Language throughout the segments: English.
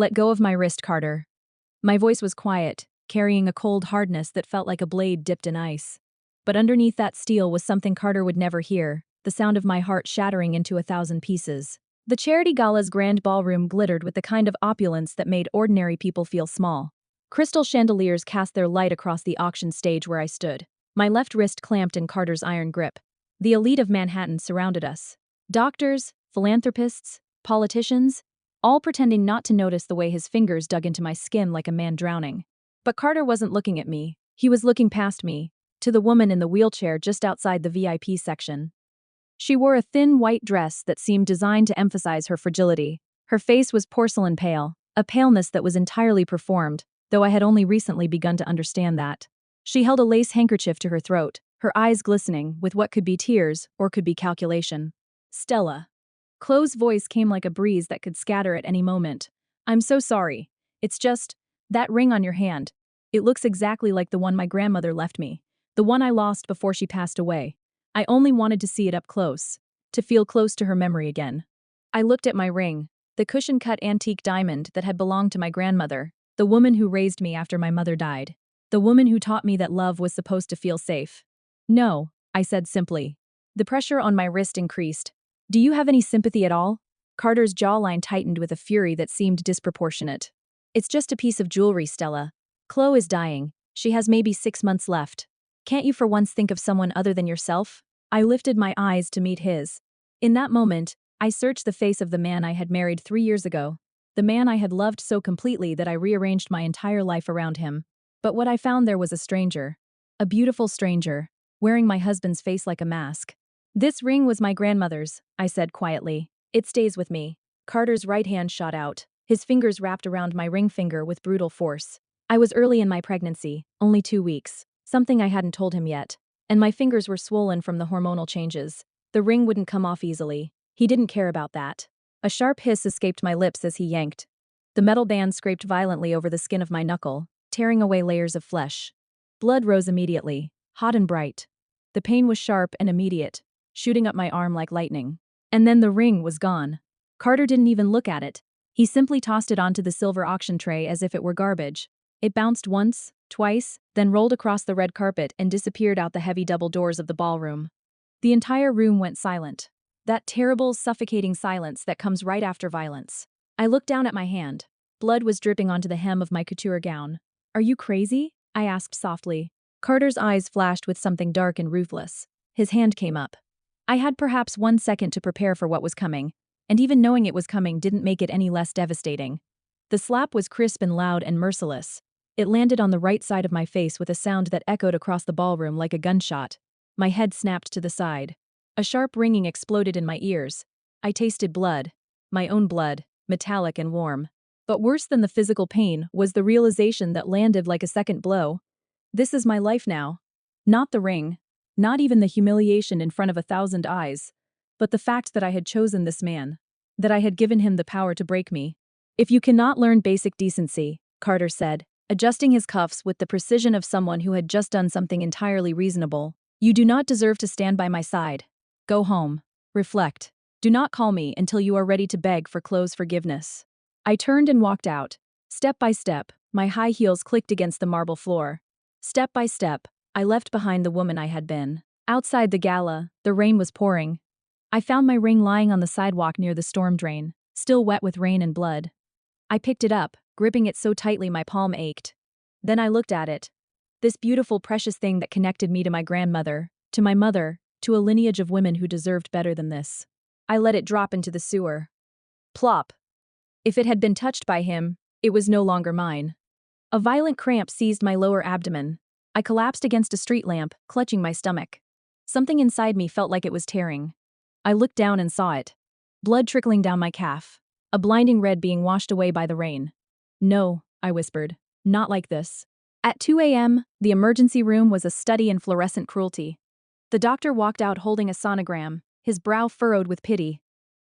Let go of my wrist, Carter. My voice was quiet, carrying a cold hardness that felt like a blade dipped in ice. But underneath that steel was something Carter would never hear, the sound of my heart shattering into 1,000 pieces. The charity gala's grand ballroom glittered with the kind of opulence that made ordinary people feel small. Crystal chandeliers cast their light across the auction stage where I stood, my left wrist clamped in Carter's iron grip. The elite of Manhattan surrounded us. Doctors, philanthropists, politicians, all pretending not to notice the way his fingers dug into my skin like a man drowning. But Carter wasn't looking at me. He was looking past me, to the woman in the wheelchair just outside the VIP section. She wore a thin white dress that seemed designed to emphasize her fragility. Her face was porcelain pale, a paleness that was entirely performed, though I had only recently begun to understand that. She held a lace handkerchief to her throat, her eyes glistening with what could be tears or could be calculation. Stella. Khloe's voice came like a breeze that could scatter at any moment. I'm so sorry. It's just, that ring on your hand. It looks exactly like the one my grandmother left me. The one I lost before she passed away. I only wanted to see it up close, to feel close to her memory again. I looked at my ring, the cushion-cut antique diamond that had belonged to my grandmother, the woman who raised me after my mother died, the woman who taught me that love was supposed to feel safe. No, I said simply. The pressure on my wrist increased. Do you have any sympathy at all? Carter's jawline tightened with a fury that seemed disproportionate. It's just a piece of jewelry, Stella. Khloe is dying. She has maybe 6 months left. Can't you for once think of someone other than yourself? I lifted my eyes to meet his. In that moment, I searched the face of the man I had married 3 years ago, the man I had loved so completely that I rearranged my entire life around him. But what I found there was a stranger. A beautiful stranger, wearing my husband's face like a mask. This ring was my grandmother's, I said quietly. It stays with me. Carter's right hand shot out, his fingers wrapped around my ring finger with brutal force. I was early in my pregnancy, only 2 weeks, something I hadn't told him yet, and my fingers were swollen from the hormonal changes. The ring wouldn't come off easily. He didn't care about that. A sharp hiss escaped my lips as he yanked. The metal band scraped violently over the skin of my knuckle, tearing away layers of flesh. Blood rose immediately, hot and bright. The pain was sharp and immediate, shooting up my arm like lightning. And then the ring was gone. Carter didn't even look at it. He simply tossed it onto the silver auction tray as if it were garbage. It bounced once, twice, then rolled across the red carpet and disappeared out the heavy double doors of the ballroom. The entire room went silent. That terrible, suffocating silence that comes right after violence. I looked down at my hand. Blood was dripping onto the hem of my couture gown. Are you crazy? I asked softly. Carter's eyes flashed with something dark and ruthless. His hand came up. I had perhaps 1 second to prepare for what was coming, and even knowing it was coming didn't make it any less devastating. The slap was crisp and loud and merciless. It landed on the right side of my face with a sound that echoed across the ballroom like a gunshot. My head snapped to the side. A sharp ringing exploded in my ears. I tasted blood. My own blood, metallic and warm. But worse than the physical pain was the realization that landed like a second blow. This is my life now. Not the ring. Not even the humiliation in front of 1,000 eyes. But the fact that I had chosen this man. That I had given him the power to break me. If you cannot learn basic decency, Carter said, adjusting his cuffs with the precision of someone who had just done something entirely reasonable, you do not deserve to stand by my side. Go home. Reflect. Do not call me until you are ready to beg for Khloe's forgiveness. I turned and walked out. Step by step, my high heels clicked against the marble floor. Step by step, I left behind the woman I had been. Outside the gala, the rain was pouring. I found my ring lying on the sidewalk near the storm drain, still wet with rain and blood. I picked it up, gripping it so tightly my palm ached. Then I looked at it. This beautiful, precious thing that connected me to my grandmother, to my mother, to a lineage of women who deserved better than this. I let it drop into the sewer. Plop. If it had been touched by him, it was no longer mine. A violent cramp seized my lower abdomen. I collapsed against a street lamp, clutching my stomach. Something inside me felt like it was tearing. I looked down and saw it. Blood trickling down my calf. A blinding red being washed away by the rain. No, I whispered. Not like this. At 2 a.m., the emergency room was a study in fluorescent cruelty. The doctor walked out holding a sonogram, his brow furrowed with pity.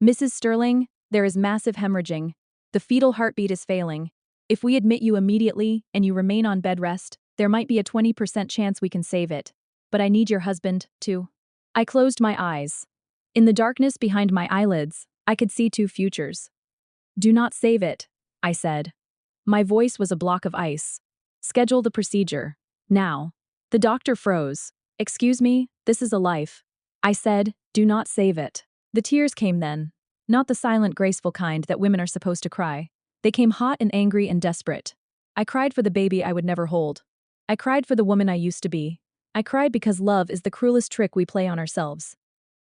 Mrs. Sterling, there is massive hemorrhaging. The fetal heartbeat is failing. If we admit you immediately and you remain on bed rest, there might be a 20% chance we can save it. But I need your husband, too. I closed my eyes. In the darkness behind my eyelids, I could see 2 futures. Do not save it, I said. My voice was a block of ice. Schedule the procedure. Now. The doctor froze. Excuse me, this is a life. I said, do not save it. The tears came then. Not the silent, graceful kind that women are supposed to cry. They came hot and angry and desperate. I cried for the baby I would never hold. I cried for the woman I used to be. I cried because love is the cruelest trick we play on ourselves.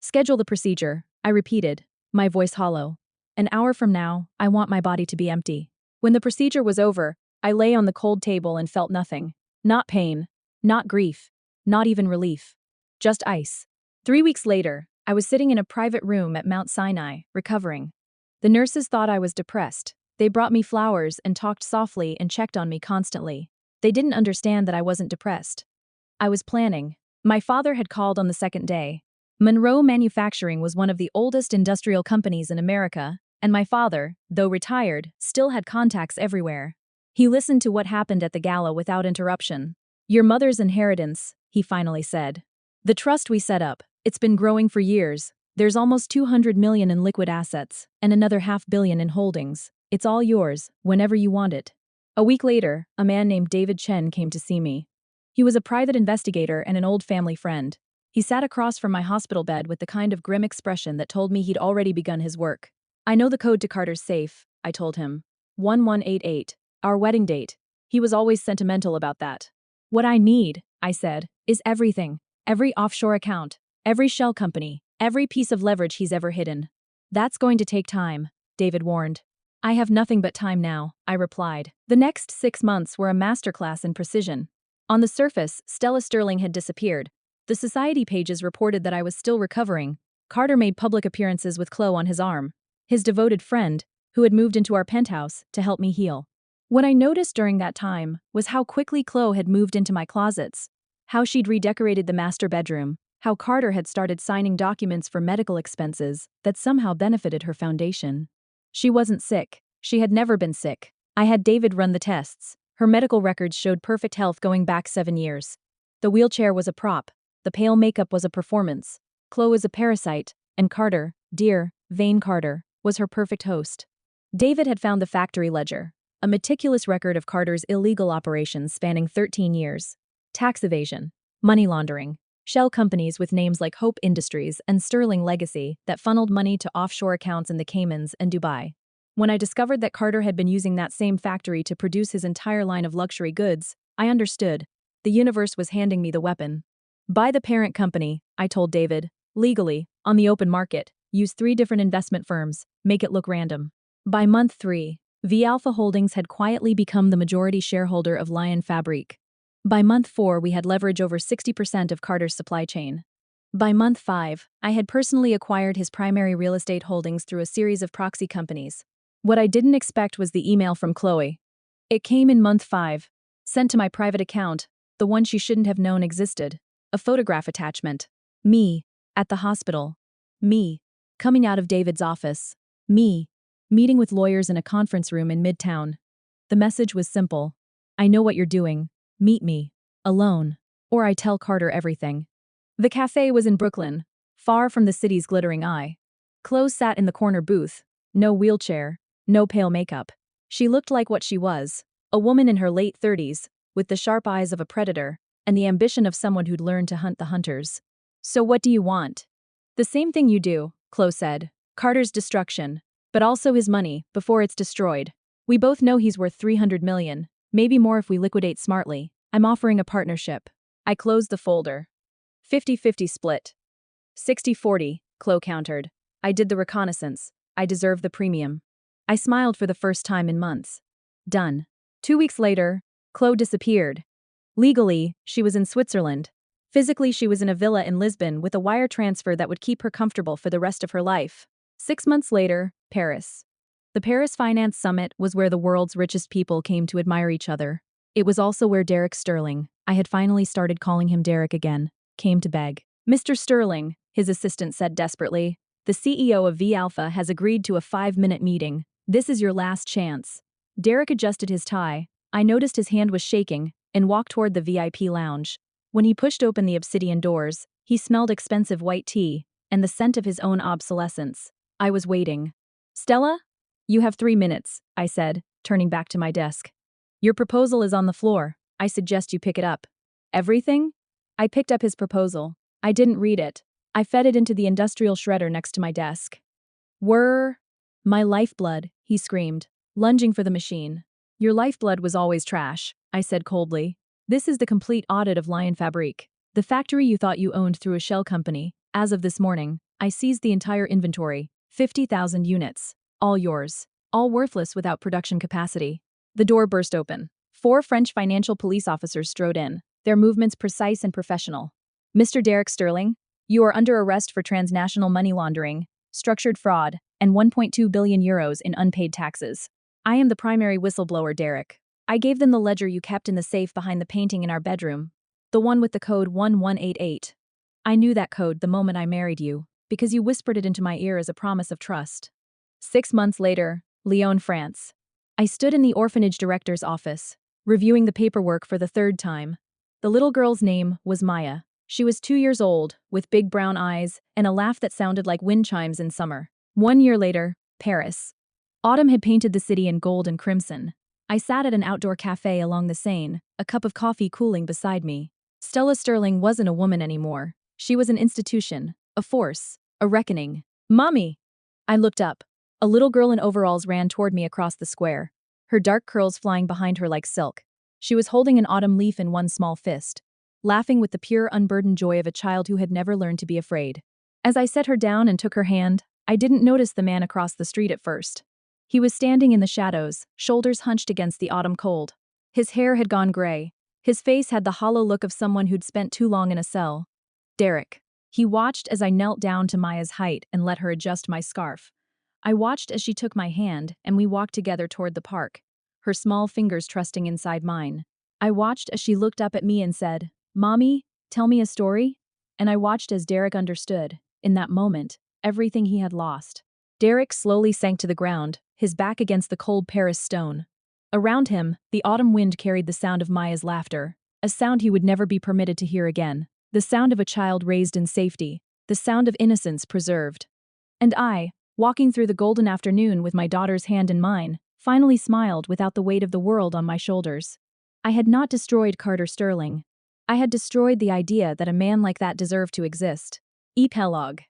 Schedule the procedure, I repeated, my voice hollow. An hour from now, I want my body to be empty. When the procedure was over, I lay on the cold table and felt nothing. Not pain, not grief, not even relief. Just ice. 3 weeks later, I was sitting in a private room at Mount Sinai, recovering. The nurses thought I was depressed. They brought me flowers and talked softly and checked on me constantly. They didn't understand that I wasn't depressed. I was planning. My father had called on the second day. Monroe Manufacturing was one of the oldest industrial companies in America, and my father, though retired, still had contacts everywhere. He listened to what happened at the gala without interruption. Your mother's inheritance, he finally said. The trust we set up, it's been growing for years. There's almost 200 million in liquid assets, and another $500 million in holdings. It's all yours, whenever you want it. A week later, a man named David Chen came to see me. He was a private investigator and an old family friend. He sat across from my hospital bed with the kind of grim expression that told me he'd already begun his work. I know the code to Carter's safe, I told him. 1188, our wedding date. He was always sentimental about that. What I need, I said, is everything. Every offshore account, every shell company, every piece of leverage he's ever hidden. That's going to take time, David warned. I have nothing but time now, I replied. The next 6 months were a masterclass in precision. On the surface, Stella Sterling had disappeared. The society pages reported that I was still recovering. Carter made public appearances with Khloe on his arm, his devoted friend, who had moved into our penthouse to help me heal. What I noticed during that time was how quickly Khloe had moved into my closets, how she'd redecorated the master bedroom, how Carter had started signing documents for medical expenses that somehow benefited her foundation. She wasn't sick. She had never been sick. I had David run the tests. Her medical records showed perfect health going back 7 years. The wheelchair was a prop. The pale makeup was a performance. Khloe is a parasite, and Carter, dear, vain Carter, was her perfect host. David had found the factory ledger, a meticulous record of Carter's illegal operations spanning 13 years. Tax evasion, money laundering, shell companies with names like Hope Industries and Sterling Legacy that funneled money to offshore accounts in the Caymans and Dubai. When I discovered that Carter had been using that same factory to produce his entire line of luxury goods, I understood. The universe was handing me the weapon. Buy the parent company, I told David, legally, on the open market, use 3 different investment firms, make it look random. By month 3, V Alpha Holdings had quietly become the majority shareholder of Lion Fabrique. By month 4, we had leverage over 60% of Carter's supply chain. By month 5, I had personally acquired his primary real estate holdings through a series of proxy companies. What I didn't expect was the email from Khloe. It came in month 5, sent to my private account, the one she shouldn't have known existed. A photograph attachment. Me, at the hospital. Me, coming out of David's office. Me, meeting with lawyers in a conference room in Midtown. The message was simple. I know what you're doing. Meet me. Alone. Or I tell Carter everything. The cafe was in Brooklyn, far from the city's glittering eye. Khloe sat in the corner booth. No wheelchair. No pale makeup. She looked like what she was, a woman in her late 30s, with the sharp eyes of a predator, and the ambition of someone who'd learned to hunt the hunters. So what do you want? The same thing you do, Khloe said. Carter's destruction, but also his money, before it's destroyed. We both know he's worth 300 million, maybe more if we liquidate smartly. I'm offering a partnership. I closed the folder. 50-50 split. 60-40, Khloe countered. I did the reconnaissance. I deserve the premium. I smiled for the first time in months. Done. 2 weeks later, Khloe disappeared. Legally, she was in Switzerland. Physically, she was in a villa in Lisbon with a wire transfer that would keep her comfortable for the rest of her life. 6 months later, Paris. The Paris Finance Summit was where the world's richest people came to admire each other. It was also where Derek Sterling, I had finally started calling him Derek again, came to beg. Mr. Sterling, his assistant said desperately, the CEO of V Alpha has agreed to a 5-minute meeting. This is your last chance. Derek adjusted his tie. I noticed his hand was shaking and walked toward the VIP lounge. When he pushed open the obsidian doors, he smelled expensive white tea and the scent of his own obsolescence. I was waiting. Stella? You have 3 minutes, I said, turning back to my desk. Your proposal is on the floor. I suggest you pick it up. Everything? I picked up his proposal. I didn't read it. I fed it into the industrial shredder next to my desk. Were my lifeblood, he screamed, lunging for the machine. Your lifeblood was always trash, I said coldly. This is the complete audit of Lion Fabrique. The factory you thought you owned through a shell company. As of this morning, I seized the entire inventory, 50,000 units. All yours. All worthless without production capacity. The door burst open. 4 French financial police officers strode in, their movements precise and professional. Mr. Derek Sterling, you are under arrest for transnational money laundering, structured fraud, and 1.2 billion euros in unpaid taxes. I am the primary whistleblower, Derek. I gave them the ledger you kept in the safe behind the painting in our bedroom. The one with the code 1188. I knew that code the moment I married you, because you whispered it into my ear as a promise of trust. 6 months later, Lyon, France. I stood in the orphanage director's office, reviewing the paperwork for the 3rd time. The little girl's name was Maya. She was 2 years old, with big brown eyes and a laugh that sounded like wind chimes in summer. 1 year later, Paris. Autumn had painted the city in gold and crimson. I sat at an outdoor cafe along the Seine, a cup of coffee cooling beside me. Stella Sterling wasn't a woman anymore. She was an institution, a force, a reckoning. Mommy! I looked up. A little girl in overalls ran toward me across the square, her dark curls flying behind her like silk. She was holding an autumn leaf in one small fist, laughing with the pure, unburdened joy of a child who had never learned to be afraid. As I set her down and took her hand, I didn't notice the man across the street at first. He was standing in the shadows, shoulders hunched against the autumn cold. His hair had gone gray. His face had the hollow look of someone who'd spent too long in a cell. Derek. He watched as I knelt down to Maya's height and let her adjust my scarf. I watched as she took my hand and we walked together toward the park, her small fingers trusting inside mine. I watched as she looked up at me and said, "Mommy, tell me a story?" And I watched as Derek understood, in that moment, everything he had lost. Derek slowly sank to the ground, his back against the cold Paris stone. Around him, the autumn wind carried the sound of Maya's laughter, a sound he would never be permitted to hear again, the sound of a child raised in safety, the sound of innocence preserved. And I, walking through the golden afternoon with my daughter's hand in mine, finally smiled without the weight of the world on my shoulders. I had not destroyed Carter Sterling. I had destroyed the idea that a man like that deserved to exist. Epilogue.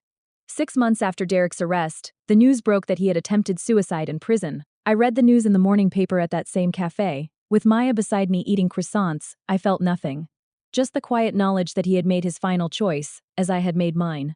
6 months after Derek's arrest, the news broke that he had attempted suicide in prison. I read the news in the morning paper at that same cafe. With Maya beside me eating croissants, I felt nothing. Just the quiet knowledge that he had made his final choice, as I had made mine.